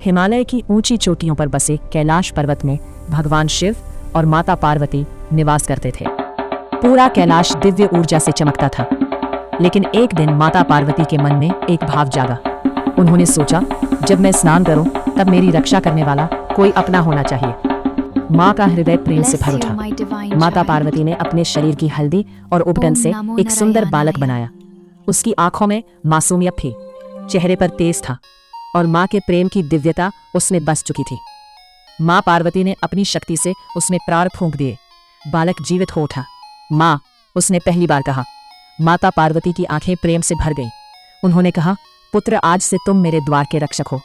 हिमालय की ऊंची चोटियों पर बसे कैलाश पर्वत में भगवान शिव और माता पार्वती निवास करते थे। पूरा कैलाश दिव्य ऊर्जा से चमकता था। लेकिन एक दिन माता पार्वती के मन में एक भाव जागा। उन्होंने सोचा, जब मैं स्नान करूं तब मेरी रक्षा करने वाला कोई अपना होना चाहिए। माँ का हृदय प्रेम से भर उठा। माता पार्वती ने अपने शरीर की हल्दी और उपटन से एक सुंदर बालक बनाया। उसकी आंखों में मासूमियत थी, चेहरे पर तेज था और माँ के प्रेम की दिव्यता उसमें बस चुकी थी। माँ पार्वती ने अपनी शक्ति से उसमें प्राण फूंक दिए। बालक जीवित हो उठा। माँ, उसने पहली बार कहा। माता पार्वती की आंखें प्रेम से भर गईं। उन्होंने कहा, पुत्र, आज से तुम मेरे द्वार के रक्षक हो।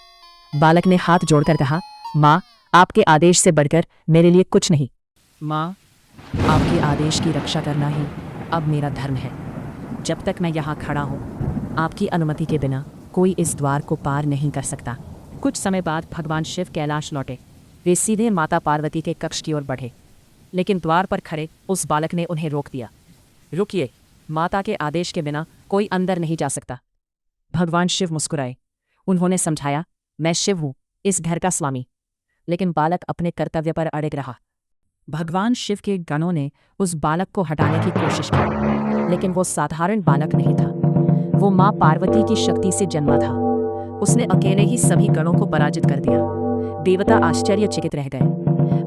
बालक ने हाथ जोड़कर कहा, माँ, आपके आदेश से बढ़कर मेरे लिए कुछ नहीं। माँ, आपके आदेश की रक्षा करना ही अब मेरा धर्म है। जब तक मैं यहाँ खड़ा हूँ, आपकी अनुमति के बिना कोई इस द्वार को पार नहीं कर सकता। कुछ समय बाद भगवान शिव कैलाश लौटे। वे सीधे माता पार्वती के कक्ष की ओर बढ़े, लेकिन द्वार पर खड़े उस बालक ने उन्हें रोक दिया। रुकिए, माता के आदेश के बिना कोई अंदर नहीं जा सकता। भगवान शिव मुस्कुराए। उन्होंने समझाया, मैं शिव हूँ, इस घर का स्वामी। लेकिन बालक अपने कर्तव्य पर अड़िग रहा। भगवान शिव के गणों ने उस बालक को हटाने की कोशिश की, लेकिन वो साधारण बालक नहीं था। वो माँ पार्वती की शक्ति से जन्मा था। उसने अकेले ही सभी गणों को पराजित कर दिया। देवता आश्चर्यचकित रह गए।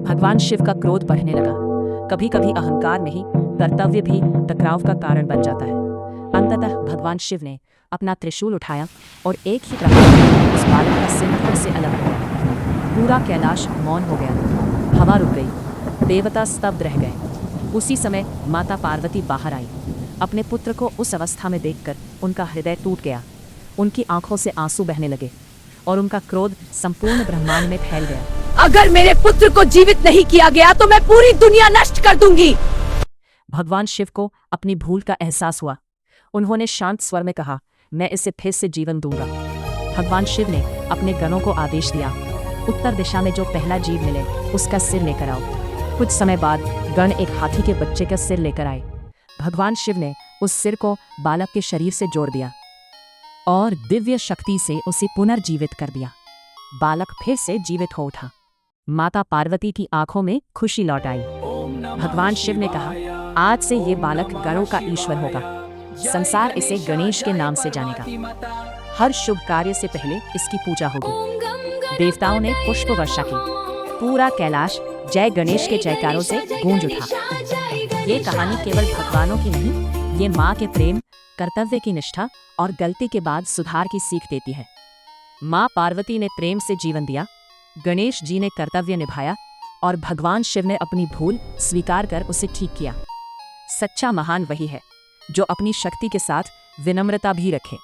भगवान शिव का क्रोध बढ़ने लगा। कभी कभी अहंकार में ही कर्तव्य भी टकराव का कारण बन जाता है। अंततः भगवान शिव ने अपना त्रिशूल उठाया और एक ही प्रहार में उस बालक का सिर धड़ से अलग हो गया। पूरा कैलाश मौन हो गया। हवा रुक गई। देवता स्तब्ध रह गए। उसी समय माता पार्वती बाहर आई। अपने पुत्र को उस अवस्था में देखकर उनका हृदय टूट गया। उनकी आंखों से आंसू बहने लगे और उनका क्रोध संपूर्ण ब्रह्मांड में फैल गया। अगर मेरे पुत्र को जीवित नहीं किया गया तो मैं पूरी दुनिया नष्ट कर दूंगी। भगवान शिव को अपनी भूल का एहसास हुआ। उन्होंने शांत स्वर में कहा, मैं इसे फिर से जीवन दूंगा। भगवान शिव ने अपने गणों को आदेश दिया, उत्तर दिशा में जो पहला जीव मिले उसका सिर लेकर आओ। कुछ समय बाद गण एक हाथी के बच्चे का सिर लेकर आए। भगवान शिव ने उस सिर को बालक के शरीर से जोड़ दिया और दिव्य शक्ति से उसे पुनर्जीवित कर दिया। बालक फिर से जीवित हो उठा। माता पार्वती की आंखों में खुशी लौट आई। भगवान शिव ने कहा, आज से ये बालक गणों का ईश्वर होगा। संसार इसे गणेश के नाम से जानेगा। हर शुभ कार्य से पहले इसकी पूजा होगी। देवताओं ने पुष्प वर्षा की। पूरा कैलाश जय गणेश के जयकारों से गूंज उठा। ये कहानी केवल भगवानों की नहीं, ये माँ के प्रेम, कर्तव्य की निष्ठा और गलती के बाद सुधार की सीख देती है। माँ पार्वती ने प्रेम से जीवन दिया, गणेश जी ने कर्तव्य निभाया और भगवान शिव ने अपनी भूल स्वीकार कर उसे ठीक किया। सच्चा महान वही है जो अपनी शक्ति के साथ विनम्रता भी रखे।